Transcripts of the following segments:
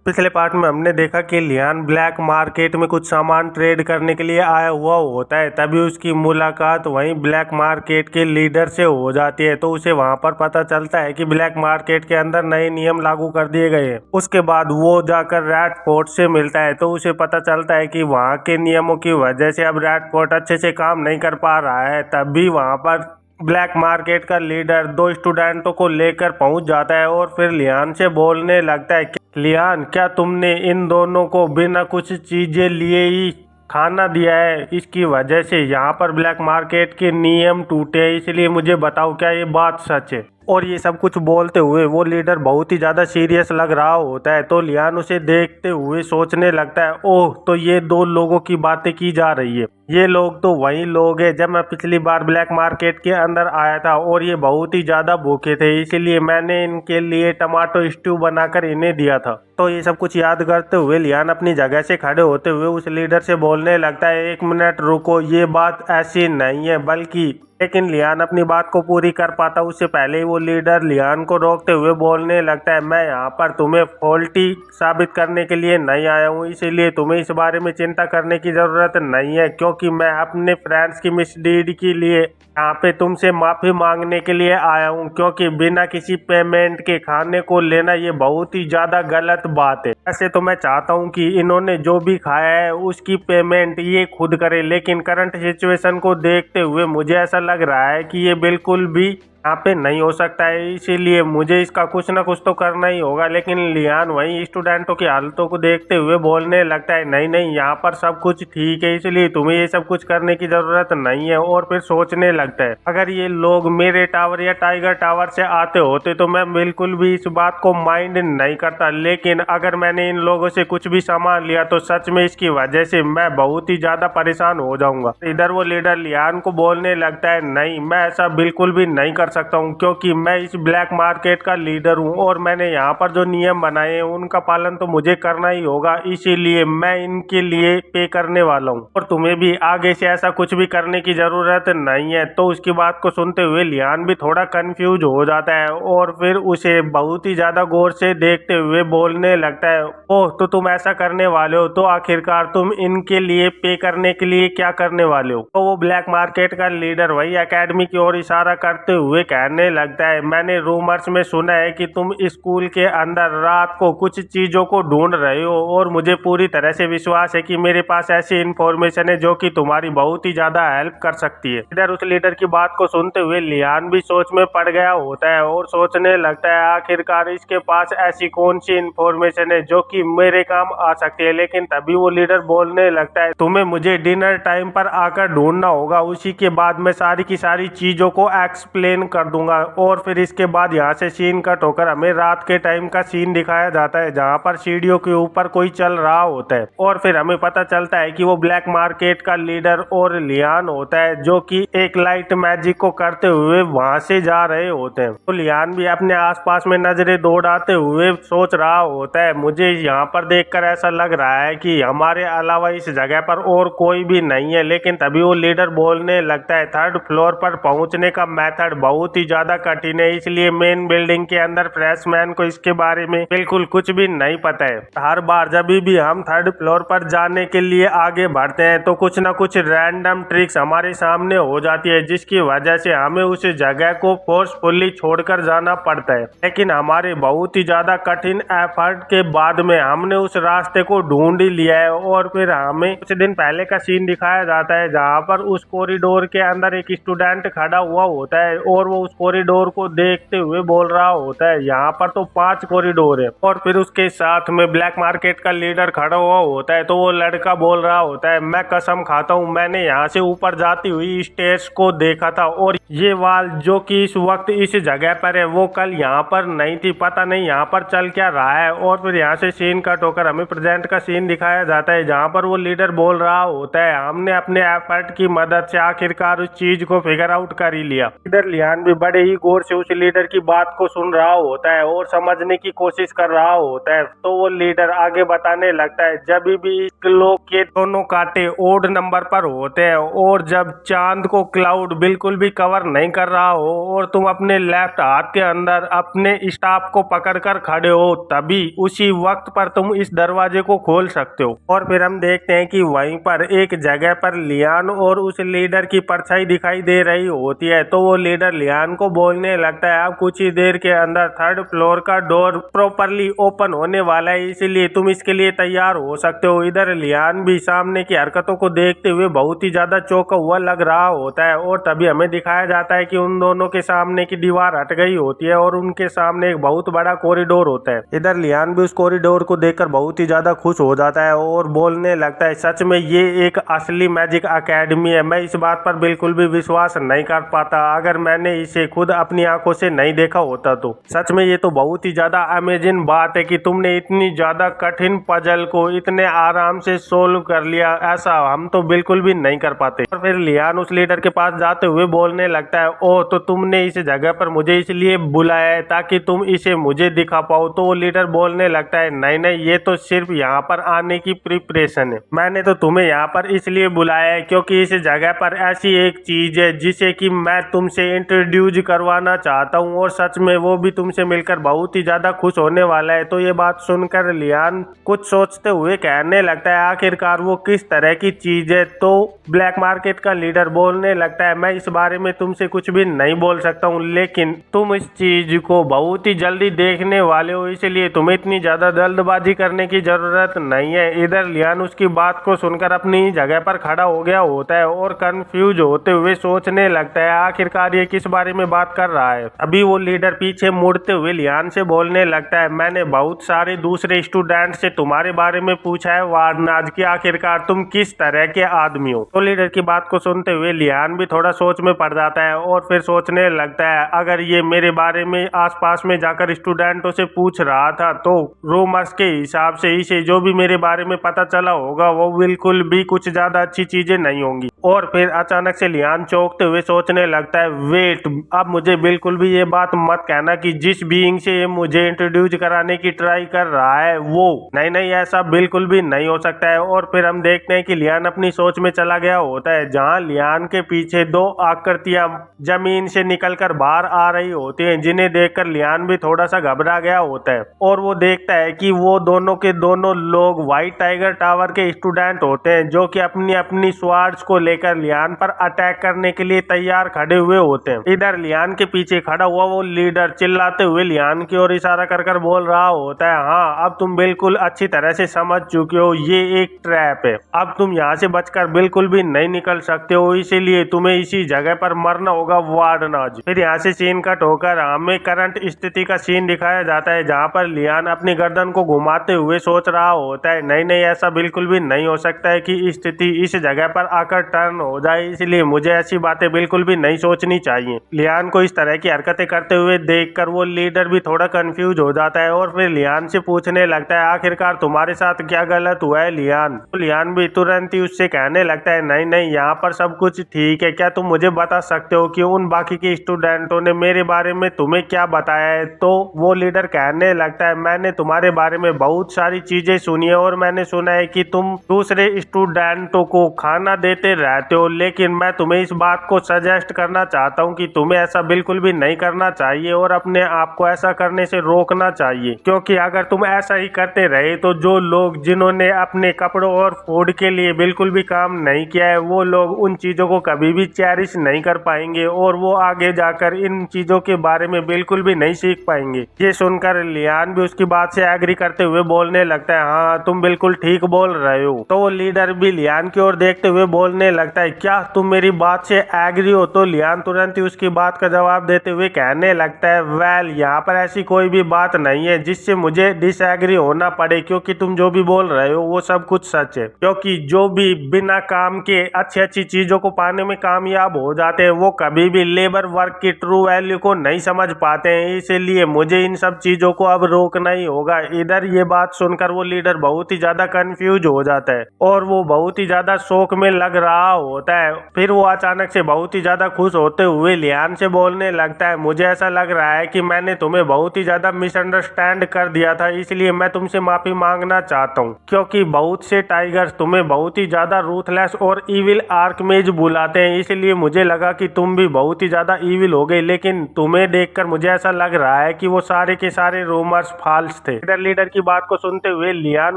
पिछले पार्ट में हमने देखा कि लियान ब्लैक मार्केट में कुछ सामान ट्रेड करने के लिए आया हुआ होता है। तभी उसकी मुलाकात वहीं ब्लैक मार्केट के लीडर से हो जाती है। तो उसे वहां पर पता चलता है कि ब्लैक मार्केट के अंदर नए नियम लागू कर दिए गए हैं। उसके बाद वो जाकर रेड फोर्ट से मिलता है तो उसे पता चलता है कि वहाँ के नियमों की वजह से अब रेड फोर्ट अच्छे से काम नहीं कर पा रहा है। तभी वहाँ पर ब्लैक मार्केट का लीडर दो स्टूडेंटों को लेकर पहुंच जाता है और फिर लियान से बोलने लगता है कि लियान, क्या तुमने इन दोनों को बिना कुछ चीजें लिए ही खाना दिया है? इसकी वजह से यहाँ पर ब्लैक मार्केट के नियम टूटे हैं, इसलिए मुझे बताओ क्या ये बात सच है? और ये सब कुछ बोलते हुए वो लीडर बहुत ही ज़्यादा सीरियस लग रहा होता है। तो लियान उसे देखते हुए सोचने लगता है, ओह, तो ये दो लोगों की बातें की जा रही है। ये लोग तो वही लोग हैं जब मैं पिछली बार ब्लैक मार्केट के अंदर आया था और ये बहुत ही ज़्यादा भूखे थे, इसीलिए मैंने इनके लिए टमाटो स्ट्यू बनाकर इन्हें दिया था। तो ये सब कुछ याद करते हुए लियान अपनी जगह से खड़े होते हुए उस लीडर से बोलने लगता है, एक मिनट रुको, ये बात ऐसी नहीं है बल्कि। लेकिन लियान अपनी बात को पूरी कर पाता उससे पहले ही वो लीडर लियान को रोकते हुए बोलने लगता है, मैं यहाँ पर तुम्हें फॉल्टी साबित करने के लिए नहीं आया हूँ, इसीलिए तुम्हें इस बारे में चिंता करने की ज़रूरत नहीं है, क्योंकि मैं अपने फ्रेंड्स की मिसडीड के लिए यहाँ पे तुमसे माफ़ी मांगने के लिए आया हूँ, क्योंकि बिना किसी पेमेंट के खाने को लेना ये बहुत ही ज़्यादा गलत बात है। ऐसे तो मैं चाहता हूँ कि इन्होंने जो भी खाया है उसकी पेमेंट ये खुद करे, लेकिन करंट सिचुएशन को देखते हुए मुझे ऐसा लग रहा है कि ये बिल्कुल भी यहाँ पे नहीं हो सकता है, इसीलिए मुझे इसका कुछ ना कुछ तो करना ही होगा। लेकिन लियान वहीं स्टूडेंटों की हालतों को देखते हुए बोलने लगता है, नहीं नहीं, यहाँ पर सब कुछ ठीक है, इसलिए तुम्हें ये सब कुछ करने की ज़रूरत नहीं है। और फिर सोचने लगता है, अगर ये लोग मेरे टावर या टाइगर टावर से आते होते तो मैं बिल्कुल भी इस बात को माइंड नहीं करता, लेकिन अगर मैंने इन लोगों से कुछ भी सामान लिया तो सच में इसकी वजह से मैं बहुत ही ज़्यादा परेशान हो जाऊंगा। इधर वो लीडर लियान को बोलने लगता है, नहीं, मैं ऐसा बिल्कुल भी नहीं कर सकता हूँ, क्योंकि मैं इस ब्लैक मार्केट का लीडर हूँ और मैंने यहाँ पर जो नियम बनाए हैं उनका पालन तो मुझे करना ही होगा, इसीलिए मैं इनके लिए पे करने वाला हूँ और तुम्हें भी आगे से ऐसा कुछ भी करने की जरूरत नहीं है। तो उसकी बात को सुनते हुए लियान भी थोड़ा कंफ्यूज हो जाता है और फिर उसे बहुत ही ज्यादा गौर से देखते हुए बोलने लगता है, ओह, तो तुम ऐसा करने वाले हो, तो आखिरकार तुम इनके लिए पे करने के लिए क्या करने वाले हो? तो वो ब्लैक मार्केट का लीडर वही एकेडमी की ओर इशारा करते हुए कहने लगता है, मैंने रूमर्स में सुना है कि तुम स्कूल के अंदर रात को कुछ चीजों को ढूंढ रहे हो और मुझे पूरी तरह से विश्वास है कि मेरे पास ऐसी इंफॉर्मेशन है जो कि तुम्हारी बहुत ही ज्यादा हेल्प कर सकती है। इधर उस लीडर की बात को सुनते हुए लियान भी सोच में पड़ गया होता है और सोचने लगता है, आखिरकार इसके पास ऐसी कौन सी इंफॉर्मेशन है जो कि मेरे काम आ सकती है। लेकिन तभी वो लीडर बोलने लगता है, तुम्हें मुझे डिनर टाइम पर आकर ढूंढना होगा, उसी के बाद मैं सारी की सारी चीजों को एक्सप्लेन कर दूंगा। और फिर इसके बाद यहाँ से सीन कट होकर हमें रात के टाइम का सीन दिखाया जाता है जहाँ पर सीढ़ियों के ऊपर कोई चल रहा होता है और फिर हमें पता चलता है कि वो ब्लैक मार्केट का लीडर और लियान होता है जो कि एक लाइट मैजिक को करते हुए वहां से जा रहे होते हैं। तो लियान भी अपने आसपास में नजरें दौड़ाते हुए सोच रहा होता है, मुझे यहाँ पर देखकर ऐसा लग रहा है कि हमारे अलावा इस जगह पर और कोई भी नहीं है। लेकिन तभी वो लीडर बोलने लगता है, थर्ड फ्लोर पर पहुंचने का मेथड बहुत ही ज्यादा कठिन है, इसलिए मेन बिल्डिंग के अंदर फ्रेशमैन को इसके बारे में बिल्कुल कुछ भी नहीं पता है। हर बार जब भी हम थर्ड फ्लोर पर जाने के लिए आगे बढ़ते हैं तो कुछ ना कुछ रैंडम ट्रिक्स हमारे सामने हो जाती है, जिसकी वजह से हमें उस जगह को फोर्सफुली छोड़कर जाना पड़ता है। लेकिन हमारे बहुत ही ज्यादा कठिन एफर्ट के बाद में हमने उस रास्ते को ढूंढ ही लिया है और फिर हमें कुछ दिन पहले का सीन दिखाया जाता है जहाँ पर उस कॉरिडोर के अंदर एक स्टूडेंट खड़ा हुआ होता है और वो उस कॉरिडोर को देखते हुए बोल रहा होता है, यहाँ पर तो 5 कॉरिडोर है। और फिर उसके साथ में ब्लैक मार्केट का लीडर खड़ा हुआ होता है तो वो लड़का बोल रहा होता है, मैं कसम खाता हूँ मैंने यहाँ से ऊपर जाती हुई स्टेयर्स को देखा था और ये वाल जो कि इस वक्त इस जगह पर है वो कल यहाँ पर नहीं थी, पता नहीं यहाँ पर चल क्या रहा है। और फिर यहाँ से सीन कट होकर हमें प्रेजेंट का सीन दिखाया जाता है जहाँ पर वो लीडर बोल रहा होता है, हमने अपने एफर्ट की मदद से आखिरकार उस चीज को फिगर आउट कर ही लिया। इधर लियान भी बड़े ही गौर से उस लीडर की बात को सुन रहा होता है और समझने की कोशिश कर रहा होता है। तो वो लीडर आगे बताने लगता है, जब भी लोग के दोनों कांटे ओड नंबर पर होते हैं और जब चांद को क्लाउड बिल्कुल भी कवर नहीं कर रहा हो और तुम अपने लेफ्ट हाथ के अंदर अपने स्टाफ को पकड़कर खड़े हो, तभी उसी वक्त पर तुम इस दरवाजे को खोल सकते हो। और फिर हम देखते हैं कि वहीं पर एक जगह पर लियान और उस लीडर की परछाई दिखाई दे रही होती है। तो वो लीडर लियान को बोलने लगता है, अब कुछ ही देर के अंदर 3rd फ्लोर का डोर प्रॉपरली ओपन होने वाला है, इसीलिए तुम इसके लिए तैयार हो सकते हो। इधर लियान भी सामने की हरकतों को देखते हुए बहुत ही ज्यादा चौंका हुआ लग रहा होता है। और तभी हमें दिखाया जाता है कि उन दोनों के सामने की दीवार हट गई होती है और उनके सामने एक बहुत बड़ा कॉरिडोर होता है। इधर लियान भी उस कॉरिडोर को देखकर बहुत ही ज्यादा खुश हो जाता है और बोलने लगता है, सच में ये एक असली मैजिक अकेडमी है। मैं इस बात पर बिल्कुल भी विश्वास नहीं कर पाता, अगर मैंने इसे खुद अपनी आंखों से नहीं देखा होता तो। सच में ये तो बहुत ही ज्यादा अमेजिंग बात है कि तुमने इतनी ज्यादा कठिन पजल को इतने आराम से सोल्व कर लिया, ऐसा हम तो बिल्कुल भी नहीं कर पाते। और फिर लियान उस लीडर के पास जाते हुए बोलने लगता है, ओह तो तुमने इस जगह पर मुझे इसलिए बुलाया है ताकि तुम इसे मुझे दिखा पाओ। तो वो लीडर बोलने लगता है, नहीं नहीं, ये तो सिर्फ यहाँ पर आने की प्रिपरेशन है। मैंने तो तुम्हें यहाँ पर इसलिए बुलाया है क्योंकि इस जगह पर ऐसी एक चीज है जिसे कि मैं तुमसे इंट्रोड्यूस करवाना चाहता हूँ और सच में वो भी तुमसे मिलकर बहुत ही ज्यादा खुश होने वाला है। तो ये बात सुनकर लियान कुछ सोचते हुए कहने लगता है, आखिरकार वो किस तरह की चीज है। तो ब्लैक मार्केट का लीडर बोलने लगता है, मैं इस बारे में तुमसे कुछ भी नहीं बोल सकता हूँ, लेकिन तुम इस चीज को बहुत ही जल्दी देखने वाले हो, इसलिए तुम्हें इतनी ज्यादा जल्दबाजी करने की जरूरत नहीं है। इधर लियान उसकी बात को सुनकर अपनी जगह पर खड़ा हो गया होता है और कंफ्यूज होते हुए सोचने लगता है, आखिरकार ये किस बारे में बात कर रहा है। अभी वो लीडर पीछे मुड़ते हुए लियान से बोलने लगता है, मैंने बहुत सारे दूसरे स्टूडेंट से तुम्हारे बारे में पूछा है वारनाज की, आखिरकार तुम किस तरह के आदमी हो। तो लीडर की बात को सुनते हुए लियान भी थोड़ा सोच में पड़ जाता है और फिर सोचने लगता है, अगर ये मेरे बारे में आसपास में जाकर स्टूडेंटों से पूछ रहा था तो रूमर्स के हिसाब से इसे जो भी मेरे बारे में पता चला होगा वो बिल्कुल भी कुछ ज्यादा अच्छी चीजें नहीं होंगी। और फिर अचानक से लियान चौंकते हुए सोचने लगता है, वेट, अब मुझे बिल्कुल भी ये बात मत कहना कि जिस बीइंग से ये मुझे इंट्रोड्यूस कराने की ट्राई कर रहा है वो, नहीं नहीं, ऐसा बिल्कुल भी नहीं हो सकता है। और फिर हम देखते हैं कि लियान अपनी सोच में चला गया होता है, जहां लियान के पीछे दो आकृतियां जमीन से निकलकर बाहर आ रही होती हैं, जिन्हें देखकर लियान भी थोड़ा सा घबरा गया होता है। और वो देखता है कि वो दोनों के दोनों लोग व्हाइट टाइगर टावर के स्टूडेंट होते हैं, जो कि अपनी अपनी स्वार्ड्स को लेकर लियान पर अटैक करने के लिए तैयार खड़े हुए होते हैं। इधर लियान के पीछे खड़ा हुआ वो लीडर चिल्लाते हुए लियान की ओर इशारा कर कर बोल रहा होता है, हाँ अब तुम बिल्कुल अच्छी तरह से समझ चुके हो, ये एक ट्रैप है। अब तुम यहाँ से बचकर बिल्कुल भी नहीं निकल सकते हो, इसीलिए तुम्हें इसी जगह पर मरना होगा वार्डनाज। फिर यहाँ से सीन कट होकर हमें करंट स्थिति का सीन दिखाया जाता है, जहाँ पर लियान अपनी गर्दन को घुमाते हुए सोच रहा होता है, नहीं नहीं, ऐसा बिल्कुल भी नहीं हो सकता है कि स्थिति इस जगह पर आकर टर्न हो जाए, इसलिए मुझे ऐसी बातें बिल्कुल भी नहीं सोचनी चाहिए। लियान को इस तरह की हरकतें करते हुए देखकर वो लीडर भी थोड़ा कंफ्यूज हो जाता है और फिर लियान से पूछने लगता है, आखिरकार तुम्हारे साथ क्या गलत हुआ है लियान। तो लियान भी तुरंत ही उससे कहने लगता है, नहीं नहीं, यहाँ पर सब कुछ ठीक है, क्या तुम मुझे बता सकते हो कि उन बाकी के स्टूडेंटों ने मेरे बारे में तुम्हें क्या बताया है। तो वो लीडर कहने लगता है, मैंने तुम्हारे बारे में बहुत सारी चीजें सुनी है और मैंने सुना है कि तुम दूसरे स्टूडेंटों को खाना देते रहते हो, लेकिन मैं तुम्हें इस बात को सजेस्ट करना चाहता हूँ कि तुम्हें ऐसा बिल्कुल भी नहीं करना चाहिए और अपने आप को ऐसा करने से रोकना चाहिए, क्योंकि अगर तुम ऐसा ही करते रहे तो जो लोग जिन्होंने अपने कपड़ों और फूड के लिए बिल्कुल भी काम नहीं किया है, वो लोग उन चीजों को कभी भी चेरिश नहीं कर पाएंगे और वो आगे जाकर इन चीजों के बारे में बिल्कुल भी नहीं सीख पाएंगे। ये सुनकर लियान भी उसकी बात से एग्री करते हुए बोलने लगता है, हाँ तुम बिल्कुल ठीक बोल रहे हो। तो वो लीडर भी लियान की ओर देखते हुए बोलने लगता है, क्या तुम मेरी बात से एग्री हो। तो लियान तुरंत ही उसकी बात का जवाब देते हुए कहने लगता है, वेल, यहाँ पर ऐसी कोई भी बात नहीं है जिससे मुझे डिसएग्री होना पड़े, क्योंकि तुम जो भी बोल रहे हो वो सब कुछ सच है। क्योंकि जो भी बिना काम के अच्छी अच्छी चीजों को पाने में कामयाब हो जाते हैं वो कभी भी लेबर वर्क की ट्रू वैल्यू को नहीं समझ पाते हैं, इसीलिए मुझे इन सब चीजों को अब रोकना ही होगा। इधर ये बात सुनकर वो लीडर बहुत ही ज्यादा कंफ्यूज हो जाता है और वो बहुत ही ज्यादा शौक में लग रहा रहा होता है। फिर वो अचानक से बहुत ही ज्यादा खुश होते हुए लियान से बोलने लगता है, मुझे ऐसा लग रहा है कि मैंने तुम्हें बहुत ही ज्यादा मिसअंडरस्टैंड कर दिया था, इसलिए मैं तुमसे माफी मांगना चाहता हूँ, क्योंकि बहुत से टाइगर्स तुम्हें बहुत ही ज्यादा रूथलेस और इविल आर्कमेज बुलाते हैं, इसलिए मुझे लगा कि तुम भी बहुत ही ज्यादा इविल हो गए। लेकिन तुम्हें देखकर मुझे ऐसा लग रहा है कि वो सारे के सारे रूमर्स फॉल्स थे। लीडर की बात को सुनते हुए लियान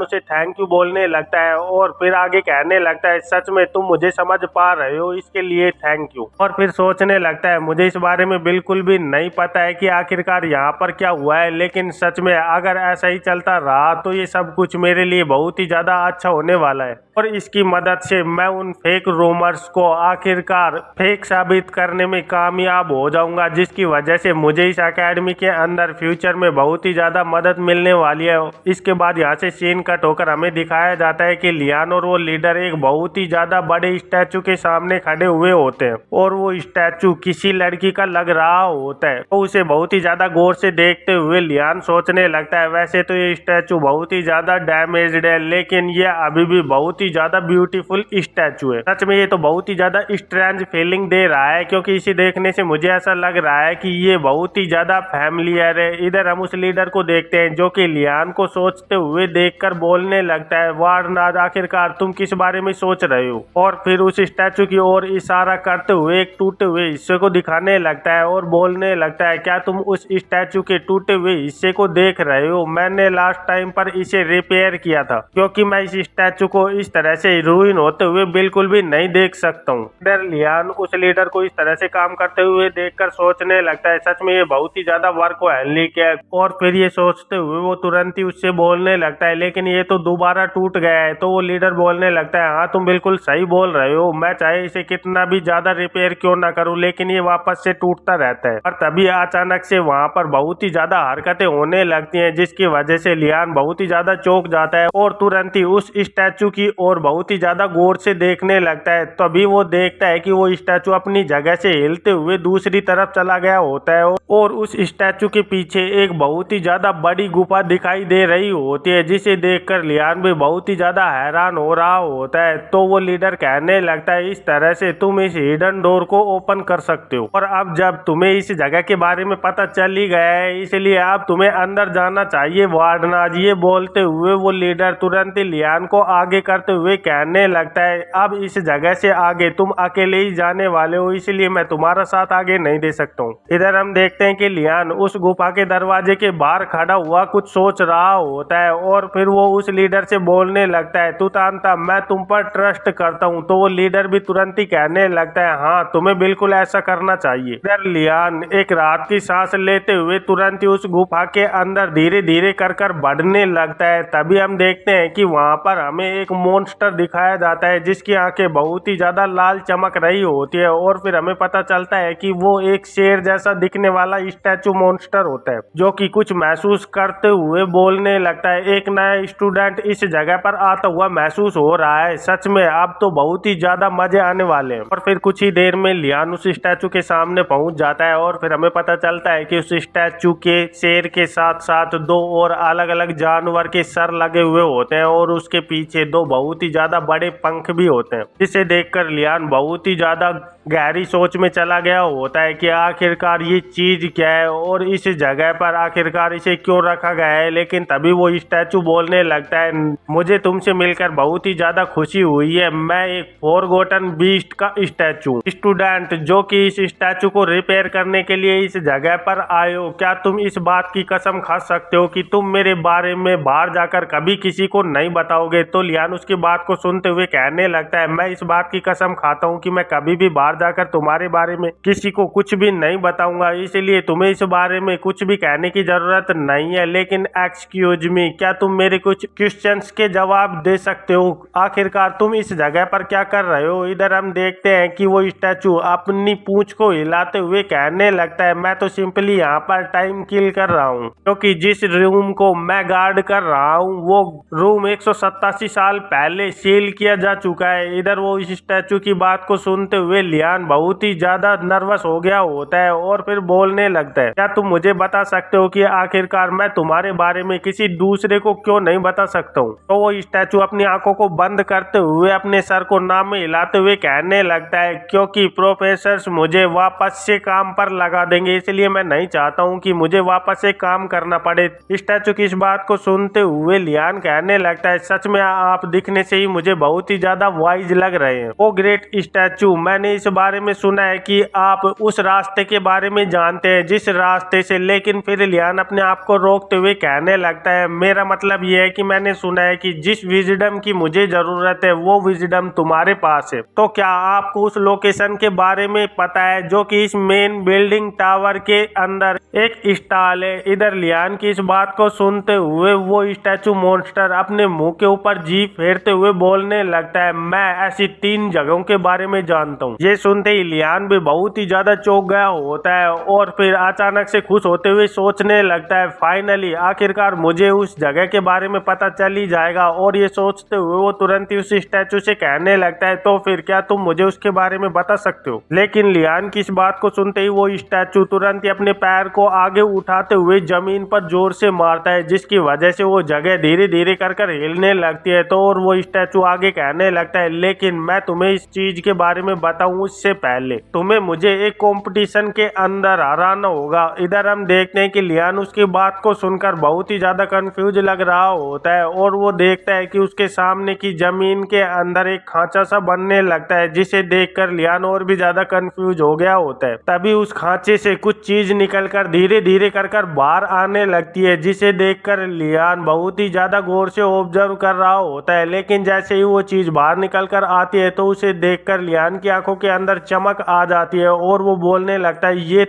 उसे थैंक यू बोलने लगता है और फिर आगे कहने लगता है, सच में तुम मुझे समझ पा रहे हो, इसके लिए थैंक यू। और फिर सोचने लगता है, मुझे इस बारे में बिल्कुल भी नहीं पता है कि आखिरकार यहाँ पर क्या हुआ है, लेकिन सच में अगर ऐसा ही चलता रहा तो ये सब कुछ मेरे लिए बहुत ही ज्यादा अच्छा होने वाला है और इसकी मदद से मैं उन फेक रूमर्स को आखिरकार फेक साबित करने में कामयाब हो जाऊंगा, जिसकी वजह से मुझे इस एकेडमी के अंदर फ्यूचर में बहुत ही ज्यादा मदद मिलने वाली है। इसके बाद यहाँ से सीन कट होकर हमें दिखाया जाता है कि लियान और वो लीडर एक बहुत ही ज्यादा बड़े स्टैचू के सामने खड़े हुए होते हैं और वो स्टैचू किसी लड़की का लग रहा होता है। तो उसे बहुत ही ज्यादा गौर से देखते हुए लियान सोचने लगता है, वैसे तो ये स्टैचू बहुत ही ज्यादा डैमेज्ड है, लेकिन ये अभी भी बहुत ही ज्यादा ब्यूटीफुल स्टैचू है। सच में ये तो बहुत ही ज्यादा स्ट्रेंज फीलिंग दे रहा है, क्योंकि इसे देखने से मुझे ऐसा लग रहा है कि ये बहुत ही ज्यादा फैमिलियर है। इधर हम उस लीडर को देखते हैं जो कि लियान को सोचते हुए देखकर बोलने लगता है, वारनाथ आखिरकार तुम किस बारे में सोच रहे हो? और फिर उस स्टैचू की ओर इशारा करते हुए एक टूटे हुए हिस्से को दिखाने लगता है और बोलने लगता है, क्या तुम उस स्टैचू के टूटे हुए हिस्से को देख रहे हो? मैंने लास्ट टाइम पर इसे रिपेयर किया था, क्योंकि मैं इस स्टैचू को इस तरह से रूइन होते हुए बिल्कुल भी नहीं देख सकता हूँ। लियान उस लीडर को इस तरह से काम करते हुए देखकर सोचने लगता है, सच में ये बहुत ही ज्यादा वर्कहोलिक है। और फिर ये सोचते हुए वो तुरंत ही उससे बोलने लगता है, लेकिन ये तो दोबारा टूट गया है। तो वो लीडर बोलने लगता है, हाँ तुम बिल्कुल सही बोल रहे हो, मैं चाहे इसे कितना भी ज्यादा रिपेयर क्यों ना करूँ, लेकिन ये वापस से टूटता रहता है। और तभी अचानक से वहाँ पर बहुत ही ज्यादा हरकतें होने लगती हैं, जिसकी वजह से लियान बहुत ही ज्यादा चौंक जाता है और तुरंत ही उस स्टैचू की ओर बहुत ही ज्यादा गौर से देखने लगता है। तभी वो देखता है कि वो स्टैचू अपनी जगह से हिलते हुए दूसरी तरफ चला गया होता है और उस स्टैचू के पीछे एक बहुत ही ज्यादा बड़ी गुफा दिखाई दे रही होती है, जिसे देखकर लियान भी बहुत ही ज्यादा हैरान हो रहा होता है। तो वो लीडर कहने लगता है, इस तरह से तुम इस हिडन डोर को ओपन कर सकते हो और अब जब तुम्हें इस जगह के बारे में पता चल ही गया है, इसलिए अब तुम्हें अंदर जाना चाहिए वार्डनाज। ये बोलते हुए वो लीडर तुरंत ही लियान को आगे करते हुए कहने लगता है, अब इस जगह से आगे तुम अकेले ही जाने वाले हो, इसलिए मैं तुम्हारा साथ आगे नहीं दे सकता हूँ। इधर हम देखते हैं कि लियान उस गुफा के दरवाजे के बाहर खड़ा हुआ कुछ सोच रहा होता है और फिर वो उस लीडर से बोलने लगता है, तुतांता मैं तुम पर ट्रस्ट करता हूँ। तो वो लीडर भी तुरंत ही कहने लगता है, हाँ तुम्हें बिल्कुल ऐसा करना चाहिए। इधर लियान एक रात की सांस लेते हुए तुरंत ही उस गुफा के अंदर धीरे धीरे कर बढ़ने लगता है। तभी हम देखते हैं कि वहाँ पर हमें एक मॉन्स्टर दिखाया जाता है, जिसकी आंखें बहुत ही ज्यादा लाल चमक रही होती है और फिर हमें पता चलता है कि वो एक शेर जैसा दिखने वाला स्टैचू मॉन्स्टर होता है, जो कि कुछ महसूस करते हुए बोलने लगता है, एक नया स्टूडेंट इस जगह पर आता हुआ महसूस हो रहा है, सच में अब तो बहुत ही ज्यादा मजे आने वाले हैं। और फिर कुछ ही देर में लियान उस स्टैचू के सामने पहुंच जाता है और फिर हमें पता चलता है कि उस स्टैचू के शेर के साथ साथ दो और अलग अलग जानवर के सर लगे हुए होते हैं और उसके पीछे दो बहुत ही ज्यादा बड़े पंख भी होते हैं, जिसे देखकर लियान बहुत ही ज्यादा गहरी सोच में चला गया होता है कि आखिरकार ये चीज क्या है और इस जगह पर आखिरकार इसे क्यों रखा गया है। लेकिन तभी वो स्टैचू बोलने लगता है, मुझे तुमसे मिलकर बहुत ही ज्यादा खुशी हुई है, मैं एक फॉरगॉटन बीस्ट का स्टैचू स्टूडेंट जो कि इस स्टैचू को रिपेयर करने के लिए इस जगह पर आए हो, क्या तुम इस बात की कसम खा सकते हो कि तुम मेरे बारे में बाहर जाकर कभी किसी को नहीं बताओगे? तो लियान उसकी बात को सुनते हुए कहने लगता है, मैं इस बात की कसम खाता हूँ कि मैं कभी भी बाहर जाकर तुम्हारे बारे में किसी को कुछ भी नहीं बताऊंगा, इसलिए तुम्हें इस बारे में कुछ भी कहने की जरूरत नहीं है। लेकिन एक्सक्यूज मी, क्या तुम मेरे कुछ क्वेश्चंस के जवाब दे सकते हो? आखिरकार तुम इस जगह पर क्या कर रहे हो? इधर हम देखते हैं कि वो स्टैचू अपनी पूंछ को हिलाते हुए कहने लगता है, मैं तो सिंपली यहाँ पर टाइम किल कर रहा हूँ, क्योंकि जिस रूम को मैं गार्ड कर रहा हूँ वो रूम 187 साल पहले सील किया जा चुका है। इधर वो इस स्टैचू की बात को सुनते हुए लियान बहुत ही ज्यादा नर्वस हो गया होता है और फिर बोलने लगता है, क्या तुम मुझे बता सकते हो कि आखिरकार मैं तुम्हारे बारे में किसी दूसरे को क्यों नहीं बता सकता हूँ। तो वो स्टैचू अपनी आंखों को बंद करते हुए अपने सर को नाम में हिलाते हुए कहने लगता है, क्योंकि प्रोफेसर मुझे वापस से काम पर लगा देंगे, इसलिए मैं नहीं चाहता हूँ कि मुझे वापस से काम करना पड़े। स्टैचू की इस बात को सुनते हुए लियान कहने लगता है, सच में आप दिखने से ही मुझे बहुत ही ज्यादा वाइज लग रहे हैं। ओ ग्रेट स्टैचू, मैंने इस बारे में सुना है कि आप उस रास्ते के बारे में जानते हैं जिस रास्ते से, लेकिन फिर लियान अपने आप को रोकते हुए कहने लगता है, मेरा मतलब यह है कि मैंने सुना है कि जिस विजडम की मुझे जरूरत है वो विजडम तुम्हारे पास है। तो क्या आपको उस लोकेशन के बारे में पता है जो कि इस मेन बिल्डिंग टावर के अंदर एक स्टॉल है। इधर लियान की इस बात को सुनते हुए वो स्टैचू मॉन्स्टर अपने मुंह के ऊपर जीभ फेरते हुए बोलने लगता है, मैं ऐसी 3 जगहों के बारे में जानता हूँ। ये सुनते ही लियान भी बहुत ही ज्यादा चौंक गया होता है और फिर अचानक से खुश होते हुए सोचने लगता है, फाइनली आखिरकार मुझे उस जगह के बारे में पता चल ही जाएगा। और ये सोचते हुए वो तुरंत ही उस स्टैचू से कहने लगता है, तो फिर क्या तुम मुझे उसके बारे में बता सकते हो। लेकिन लियान की इस बात को सुनते ही वो स्टैचू तुरंत ही अपने पैर को आगे उठाते हुए जमीन पर जोर से मारता है, जिसकी वजह से वो जगह धीरे धीरे कर हिलने लगती है। तो और वो स्टैचू आगे कहने लगता है, लेकिन मैं तुम्हें इस चीज के बारे में बताऊं उससे पहले तुम्हें मुझे एक कंपटीशन के अंदर हराना होगा। इधर हम देखते हैं कि लियान उसकी बात को सुनकर बहुत ही ज्यादा कंफ्यूज लग रहा होता है और वो देखता है कि उसके सामने की जमीन के अंदर एक खांचा सा बनने लगता है, जिसे देखकर लियान और भी ज्यादा कंफ्यूज हो गया होता है। तभी उस खांचे से कुछ चीज निकलकर धीरे धीरे कर बाहर आने लगती है, जिसे देखकर लियान बहुत ही ज्यादा गौर से ऑब्जर्व कर रहा होता है। लेकिन जैसे ही वो चीज बाहर निकल कर आती है तो उसे देखकर लियान की आंखों के अंदर चमक आ जाती है और वो बोलने लगता है, ये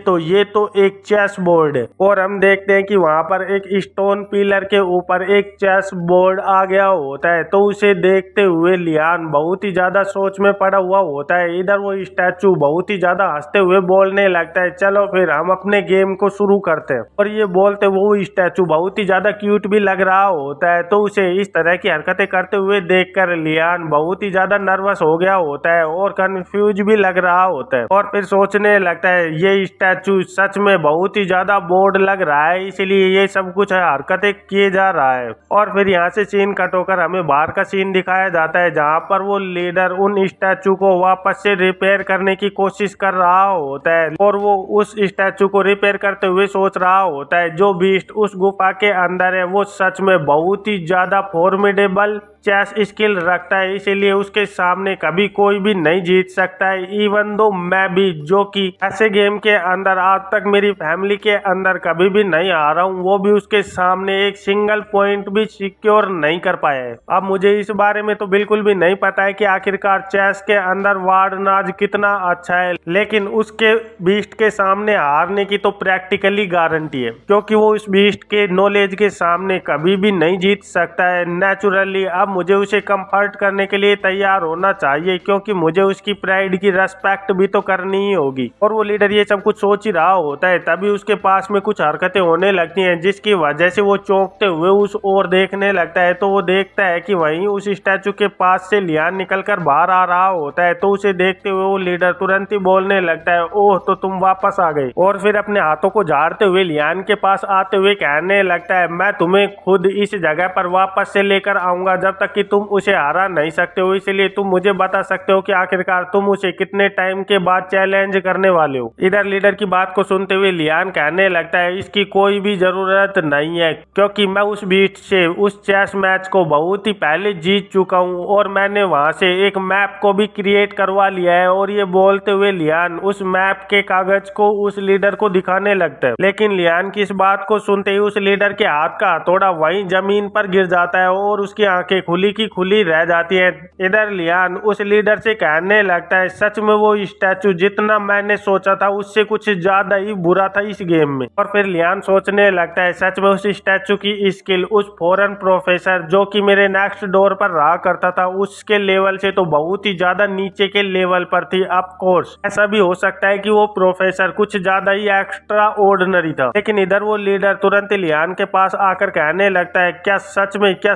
तो एक चेस बोर्ड है। और हम देखते हैं कि वहां पर एक स्टोन पिलर के ऊपर एक चेस बोर्ड आ गया होता है। तो उसे देखते हुए लियान बहुत ही ज्यादा सोच में पड़ा हुआ होता है। इधर वो स्टैचू बहुत ही ज्यादा हंसते हुए बोलने लगता है, चलो फिर हम अपने गेम को शुरू करते हैं। और ये बोलते वो स्टैचू बहुत ही ज्यादा क्यूट भी लग रहा होता है। तो उसे इस तरह की हरकतें करते हुए देखकर लियान बहुत ही ज्यादा नर्वस हो गया होता है और कंफ्यूज भी लग रहा होता है और फिर सोचने लगता है, ये स्टैचू सच में बहुत ही ज्यादा बोर्ड लग रहा है, इसलिए ये सब कुछ हरकतें किए जा रहा है। और फिर यहाँ से सीन कट होकर हमें बाहर का सीन दिखाया जाता है, जहाँ पर वो लीडर उन स्टैचू को वापस से रिपेयर करने की कोशिश कर रहा होता है और वो उस स्टैचू को रिपेयर करते हुए सोच रहा होता है, जो बीस्ट उस गुफा के अंदर है वो सच में बहुत ही ज्यादा फॉर्मिडेबल चेस स्किल रखता है, इसीलिए उसके सामने कभी कोई भी नहीं जीत सकता है। इवन दो मैं भी, जो कि ऐसे गेम के अंदर आज तक मेरी फैमिली के अंदर कभी भी नहीं आ रहा हूँ, वो भी उसके सामने एक सिंगल पॉइंट भी सिक्योर नहीं कर पाया है। अब मुझे इस बारे में तो बिल्कुल भी नहीं पता है कि आखिरकार चेस के अंदर वार्डनाज कितना अच्छा है, लेकिन उसके बीस्ट के सामने हारने की तो प्रैक्टिकली गारंटी है, क्योंकि वो इस बीस्ट के नॉलेज के सामने कभी भी नहीं जीत सकता है। नेचुरली अब मुझे उसे कंफर्ट करने के लिए तैयार होना चाहिए, क्योंकि मुझे उसकी प्राइड की रेस्पेक्ट भी तो करनी ही होगी। और वो लीडर ये सब कुछ सोच ही रहा होता है, तभी उसके पास में कुछ हरकतें होने लगती हैं, जिसकी वजह से वो चौंकते हुए उस ओर देखने लगता है। तो वो देखता है कि वहीं उस स्टैचू के पास से लियान निकलकर बाहर आ रहा होता है। तो उसे देखते हुए वो लीडर तुरंत ही बोलने लगता है, ओह तो तुम वापस आ गए। और फिर अपने हाथों को झाड़ते हुए लियान के पास आते हुए कहने लगता है, मैं तुम्हें खुद इस जगह पर वापस से लेकर आऊंगा जब तक कि तुम उसे हरा नहीं सकते हो, इसलिए तुम मुझे बता सकते हो कि आखिरकार तुम उसे कितने टाइम के बाद चैलेंज करने वाले हो। इधर लीडर की बात को सुनते हुए लियान कहने लगता है, इसकी कोई भी जरूरत नहीं है, क्योंकि मैं उस बीच से उस चेस मैच को बहुत ही पहले जीत चुका हूँ और मैंने वहां से एक मैप को भी क्रिएट करवा लिया है। और ये बोलते हुए लियान उस मैप के कागज को उस लीडर को दिखाने लगता है, लेकिन लियान की इस बात को सुनते ही उस लीडर के हाथ का हथौड़ा वहीं जमीन पर गिर जाता है और उसकी आंखें खुली की खुली रह जाती है। इधर लियान उस लीडर से कहने लगता है, सच में वो स्टैचू जितना मैंने सोचा था उससे कुछ ज्यादा ही बुरा था इस गेम में। और फिर लियान सोचने लगता है, सच में उस स्टैचू की स्किल उस फॉरेन प्रोफेसर जो कि मेरे नेक्स्ट डोर पर रहा करता था उसके लेवल से तो बहुत ही ज्यादा नीचे के लेवल पर थी। ऑफ कोर्स ऐसा भी हो सकता है कि वो प्रोफेसर कुछ ज्यादा ही एक्स्ट्रा ऑर्डिनरी था। लेकिन इधर वो लीडर तुरंत लियान के पास आकर कहने लगता है, क्या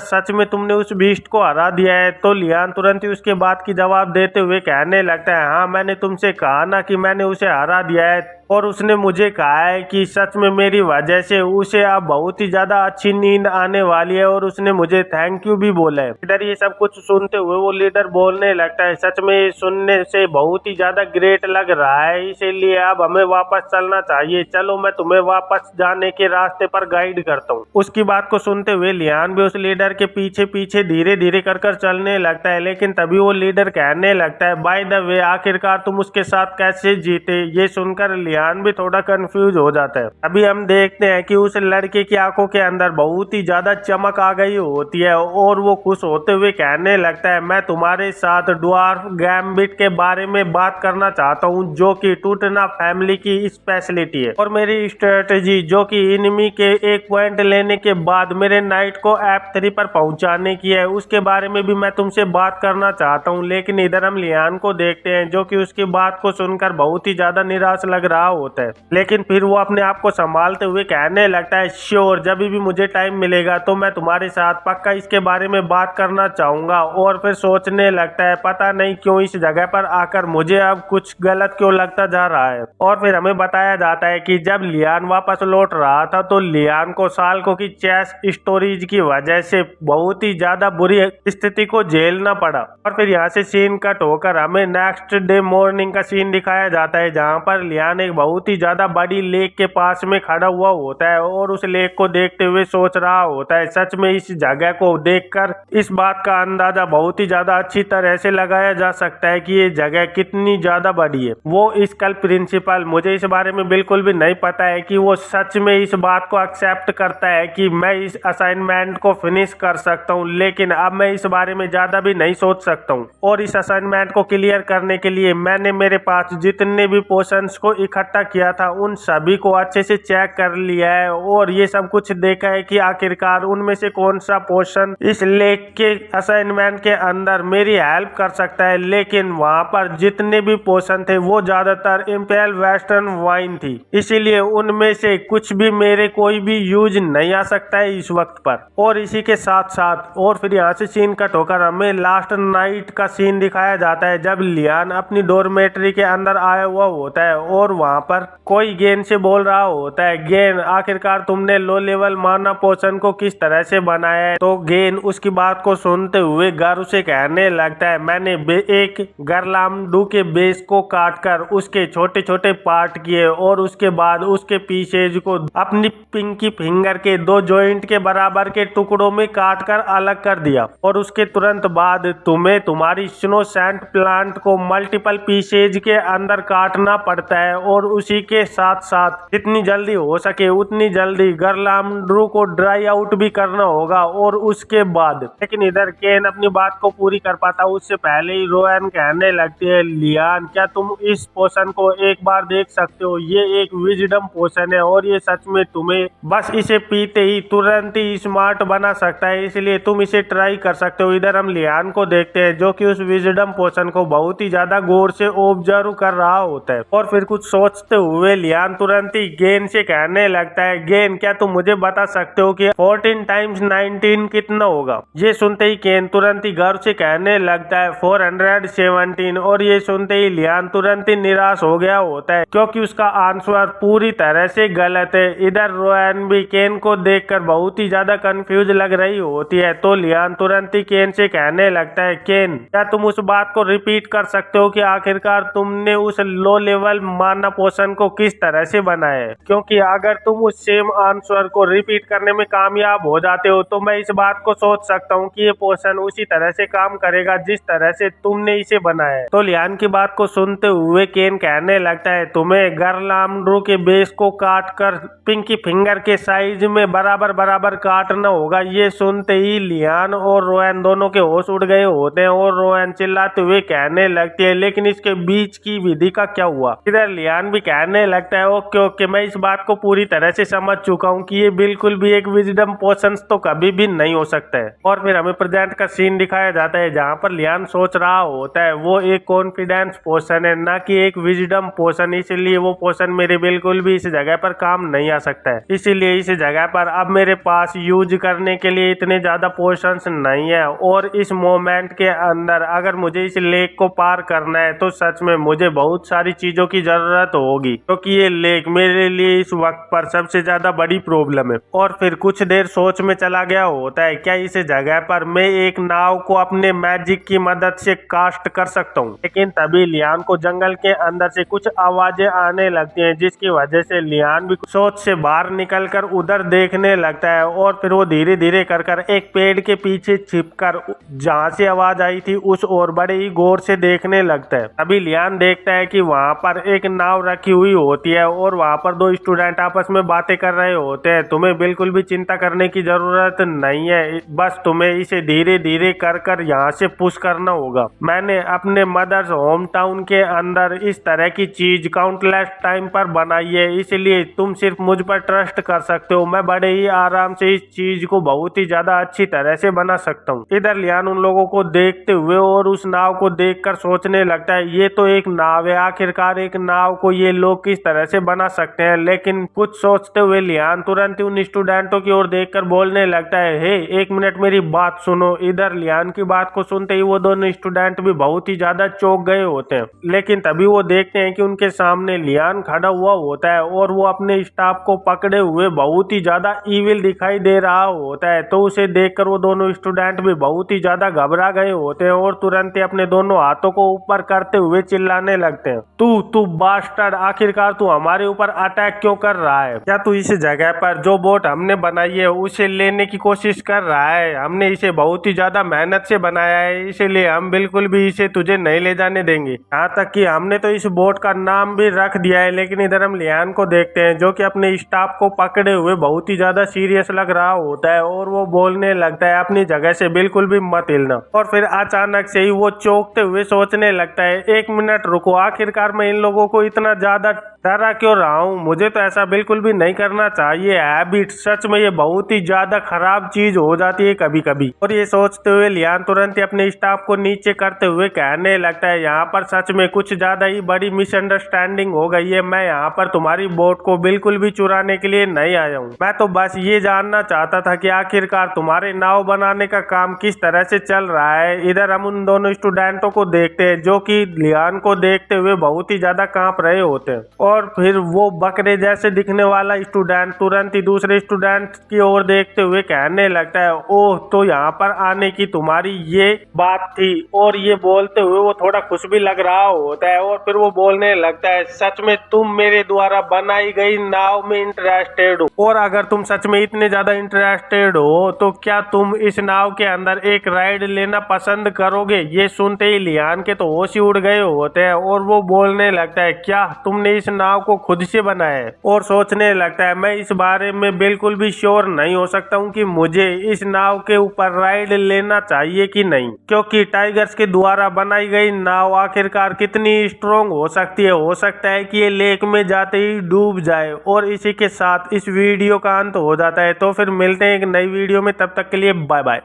सच में तुमने उस बीस्ट को हरा दिया है। तो लियान तुरंत ही उसके बात की जवाब देते हुए कहने लगता है, हाँ मैंने तुमसे कहा ना कि मैंने उसे हरा दिया है, और उसने मुझे कहा है कि सच में मेरी वजह से उसे अब बहुत ही ज्यादा अच्छी नींद आने वाली है, और उसने मुझे थैंक यू भी बोला है। इधर ये सब कुछ सुनते हुए वो लीडर बोलने लगता है, सच में सुनने से बहुत ही ज्यादा ग्रेट लग रहा है, इसीलिए अब हमें वापस चलना चाहिए। चलो मैं तुम्हें वापस जाने के रास्ते पर गाइड करता हूँ। उसकी बात को सुनते हुए लियान भी उस लीडर के पीछे पीछे धीरे धीरे कर चलने लगता है, लेकिन तभी वो लीडर कहने लगता है, बाय द वे आखिरकार तुम उसके साथ कैसे जीते। ये सुनकर लियान भी थोड़ा कंफ्यूज हो जाता है। अभी हम देखते हैं कि उस लड़के की आंखों के अंदर बहुत ही ज्यादा चमक आ गई होती है, और वो खुश होते हुए कहने लगता है, मैं तुम्हारे साथ ड्वार्फ गैम्बिट के बारे में बात करना चाहता हूँ, जो कि टूटना फैमिली की स्पेशलिटी है, और मेरी स्ट्रेटेजी जो कि इनमी के एक पॉइंट लेने के बाद मेरे नाइट को F3 पर पहुंचाने की है, उसके बारे में भी मैं तुमसे बात करना चाहता हूँ। लेकिन इधर हम लियान को देखते हैं जो कि उसकी बात को सुनकर बहुत ही ज्यादा निराश लग रहा होता है, लेकिन फिर वो अपने आप को संभालते हुए कहने लगता है, श्योर जब भी मुझे टाइम मिलेगा तो मैं तुम्हारे साथ पक्का इसके बारे में बात करना चाहूंगा। और फिर सोचने लगता है, पता नहीं क्यों इस जगह पर आकर मुझे अब कुछ गलत क्यों लगता जा रहा है। और फिर हमें बताया जाता है कि जब लियान वापस लौट रहा था तो लियान को साल्को की चेस स्टोरेज की वजह से बहुत ही ज्यादा बुरी स्थिति को झेलना पड़ा। और फिर यहाँ से सीन कट होकर हमें नेक्स्ट डे मॉर्निंग का सीन दिखाया जाता है, जहाँ पर लियान एक बहुत ही ज्यादा बड़ी लेक के पास में खड़ा हुआ होता है, और उस लेक को देखते हुए सोच रहा होता है, सच में इस जगह को देखकर इस बात का अंदाजा बहुत ही ज्यादा अच्छी तरह से लगाया जा सकता है कि ये जगह कितनी ज्यादा बड़ी है। वो स्कल प्रिंसिपल, मुझे इस बारे में बिल्कुल भी नहीं पता है कि वो सच में इस बात को एक्सेप्ट करता है कि मैं इस असाइनमेंट को फिनिश कर सकता हूँ, लेकिन अब मैं इस बारे में ज्यादा भी नहीं सोच सकता हूँ। और इस असाइनमेंट को क्लियर करने के लिए मैंने मेरे पास जितने भी पोशंस को इकट्ठा किया था उन सभी को अच्छे से चेक कर लिया है, और ये सब कुछ देखा है कि आखिरकार उनमें से कौन सा पोर्शन इस लेक के असाइनमेंट के अंदर मेरी हेल्प कर सकता है। लेकिन वहां पर जितने भी पोर्शन थे वो ज्यादातर इंपेरियल वेस्टर्न वाइन थी, इसीलिए उनमें से कुछ भी मेरे कोई भी यूज नहीं आ सकता है इस वक्त पर। और इसी के साथ साथ और फिर यहाँ से सीन कट होकर हमें लास्ट नाइट का सीन दिखाया जाता है, जब लियान अपनी डोरमेट्री के अंदर आया हुआ होता है, और वहां पर कोई गेन से बोल रहा होता है, गेन आखिरकार तुमने लो लेवल माना पोशन को किस तरह से बनाया है। तो गेन उसकी बात को सुनते हुए गर्व से कहने लगता है, मैंने एक गरलामडू के बेस को काटकर उसके छोटे छोटे पार्ट किए, और उसके बाद उसके पीसेज को अपनी पिंकी फिंगर के 2 जॉइंट के बराबर के टुकड़ों में काटकर अलग कर दिया, और उसके तुरंत बाद तुम्हें तुम्हारी स्नोसेंट प्लांट को मल्टीपल पीसेज के अंदर काटना पड़ता है, और उसी के साथ साथ जितनी जल्दी हो सके उतनी जल्दी गरलामड्रू को ड्राई आउट भी करना होगा। और उसके बाद लेकिन इधर केन अपनी बात को पूरी कर पाता उससे पहले ही रोएन कहने लगती है, लियान क्या तुम इस पोशन को एक बार देख सकते हो, ये एक विजडम पोशन है, और ये सच में तुम्हें बस इसे पीते ही तुरंत ही स्मार्ट बना सकता है, इसलिए तुम इसे ट्राई कर सकते हो। इधर हम लियान को देखते हैं जो कि उस विजडम पोशन को बहुत ही ज्यादा गौर से ऑब्जर्व कर रहा होता है, और फिर कुछ सोचते हुए लियान तुरंत ही गेन से कहने लगता है, गेन क्या तुम मुझे बता सकते हो कि 14 टाइम्स 19 कितना होगा। ये सुनते ही गेन तुरंत ही गर्व से कहने लगता है 417, और ये सुनते ही लियान तुरंत ही निराश हो गया होता है क्योंकि उसका आंसर पूरी तरह से गलत है। इधर रोएन भी केन को देखकर बहुत ही ज्यादा कंफ्यूज लग रही होती है, तो लियान तुरंत ही केन से कहने लगता है, केन क्या तुम उस बात को रिपीट कर सकते हो कि आखिरकार तुमने उस लो लेवल माना पोशन को किस तरह से बनाया है, क्योंकि अगर तुम उस सेम आंसर को रिपीट करने में कामयाब हो जाते हो तो मैं इस बात को सोच सकता हूँ कि ये पोशन उसी तरह से काम करेगा जिस तरह से तुमने इसे बनाया है। तो लियान की बात को सुनते हुए केन कहने लगता है, तुम्हें गरलामड्रू के बेस को काट कर पिंकी फिंगर के साइज में बराबर बराबर काटना होगा। ये सुनते ही लियान और रोएन दोनों के होश उड़ गए होते हैं, और रोएन चिल्लाते हुए कहने लगती है, लेकिन इसके बीच की विधि का क्या हुआ। इधर लियान भी कहने लगता है ओके ओके, मैं इस बात को पूरी तरह से समझ चुका हूँ कि ये बिल्कुल भी एक विजडम पोशन तो कभी भी नहीं हो सकता है। और फिर हमें प्रेजेंट का सीन दिखाया जाता है जहाँ पर लियान सोच रहा होता है वो एक कॉन्फिडेंस पोशन है ना कि एक विजडम पोशन, इसीलिए वो पोशन मेरे बिल्कुल भी इस जगह पर काम नहीं आ सकता है। इसीलिए इस जगह पर अब मेरे पास यूज करने के लिए इतने ज्यादा पोशंस नहीं है और इस मोमेंट के अंदर अगर मुझे इस लेक को पार करना है तो सच में मुझे बहुत सारी चीजों की जरूरत होगी, क्योंकि ये लेक मेरे लिए इस वक्त पर सबसे ज्यादा बड़ी प्रॉब्लम है। और फिर कुछ देर सोच में चला गया होता है क्या इस जगह पर मैं एक नाव को अपने मैजिक की मदद से कास्ट कर सकता हूँ। लेकिन तभी लियान को जंगल के अंदर से कुछ आवाजें आने लगती हैं जिसकी वजह से लियान भी सोच से बाहर निकलकर उधर देखने लगता है और फिर वो धीरे धीरे कर एक पेड़ के पीछे छिपकर जहाँ से आवाज आई थी उस ओर बड़े ही गौर से देखने लगता है। अभी लियान देखता है कि वहाँ पर एक नाव रखी हुई होती है और वहाँ पर दो स्टूडेंट आपस में बातें कर रहे होते हैं। तुम्हें बिल्कुल भी चिंता करने की जरूरत नहीं है, बस तुम्हें इसे धीरे धीरे कर यहाँ से पुश करना होगा। मैंने अपने मदर्स होम टाउन के अंदर इस तरह की चीज काउंटलेस टाइम पर बनाई है, इसलिए तुम सिर्फ मुझ पर ट्रस्ट कर सकते हो। मैं बड़े ही आराम से इस चीज को बहुत ही ज्यादा अच्छी तरह से बना सकता हूँ। इधर लियान उन लोगों को देखते हुए और उस नाव को देखकर सोचने लगता है ये तो एक नाव है, आखिरकार एक नाव को ये लोग किस तरह से बना सकते हैं। लेकिन कुछ सोचते हुए लियान तुरंत ही उन स्टूडेंटों की ओर देखकर बोलने लगता है हे एक मिनट मेरी बात सुनो। इधर लियान की बात को सुनते ही वो दोनों स्टूडेंट भी बहुत ही ज्यादा चौंक गए होते हैं, लेकिन तभी वो देखते हैं कि उनके सामने लियान खड़ा हुआ होता है और वो अपने स्टाफ को पकड़े हुए बहुत ही ज्यादा ईविल दिखाई दे रहा होता है। तो उसे देखकर वो दोनों स्टूडेंट भी बहुत ही ज्यादा घबरा गए होते हैं और तुरंत ही अपने दोनों हाथों को ऊपर करते हुए चिल्लाने लगते हैं तू बास्टर्ड, आखिरकार तू हमारे ऊपर अटैक क्यों कर रहा है? क्या तू इस जगह पर जो बोट हमने बनाई है उसे लेने की कोशिश कर रहा है? हमने इसे बहुत ही ज्यादा मेहनत से बनाया है, इसीलिए हम बिल्कुल भी इसे तुझे नहीं ले जाने देंगे। यहाँ तक कि हमने तो इस बोट का नाम भी रख दिया है। लेकिन इधर हम लियान को देखते हैं जो कि अपने स्टाफ को पकड़े हुए बहुत ही ज्यादा सीरियस लग रहा होता है और वो बोलने लगता है अपनी जगह से बिल्कुल भी मत हिलना। और फिर अचानक से ही वो चौंकते हुए सोचने लगता है एक मिनट रुको, आखिरकार मैं इन लोगों को इतना ज्यादा डरा क्यों रहा हूँ? मुझे तो ऐसा बिल्कुल भी नहीं करना चाहिए। हैबिट सच में ये बहुत ही ज्यादा खराब चीज हो जाती है कभी कभी। और ये सोचते हुए लियान तुरंत ही अपने स्टाफ को नीचे करते हुए कहने लगता है यहाँ पर सच में कुछ ज्यादा ही बड़ी मिसअंडरस्टैंडिंग हो गई है। मैं यहाँ पर तुम्हारी बोट को बिल्कुल भी चुराने के लिए नहीं आया हूँ। मैं तो बस ये जानना चाहता था कि आखिरकार तुम्हारे नाव बनाने का काम किस तरह से चल रहा है। इधर हम उन दोनों स्टूडेंटों को देखते हैं जो कि लियान को देखते हुए बहुत ही ज्यादा कांप रहे होते हैं। और फिर वो बकरे जैसे दिखने वाला स्टूडेंट तुरंत ही दूसरे स्टूडेंट की ओर देखते हुए कहने लगता है ओह, तो यहाँ पर आने की तुम्हारी ये बात थी। और ये बोलते हुए वो थोड़ा खुश भी लग रहा होता है और फिर वो बोलने लगता है सच में तुम मेरे द्वारा बनाई गई नाव में इंटरेस्टेड हो, और अगर तुम सच में इतने ज्यादा इंटरेस्टेड हो तो क्या तुम इस नाव के अंदर एक राइड लेना पसंद करोगे? ये सुनते ही लियान के तो होश ही उड़ गए होते हैं और वो बोलने लगता है क्या तुमने इस नाव को खुद से बनाया है? और सोचने लगता है मैं इस बारे में बिल्कुल भी श्योर नहीं हो सकता हूँ कि मुझे इस नाव के ऊपर राइड लेना चाहिए कि नहीं, क्योंकि टाइगर्स के द्वारा बनाई गई नाव आखिरकार कितनी स्ट्रोंग हो सकती है। हो सकता है कि ये लेक में जाते ही डूब जाए। और इसी के साथ इस वीडियो का अंत हो जाता है। तो फिर मिलते हैं एक नई वीडियो में, तब तक के लिए बाय बाय।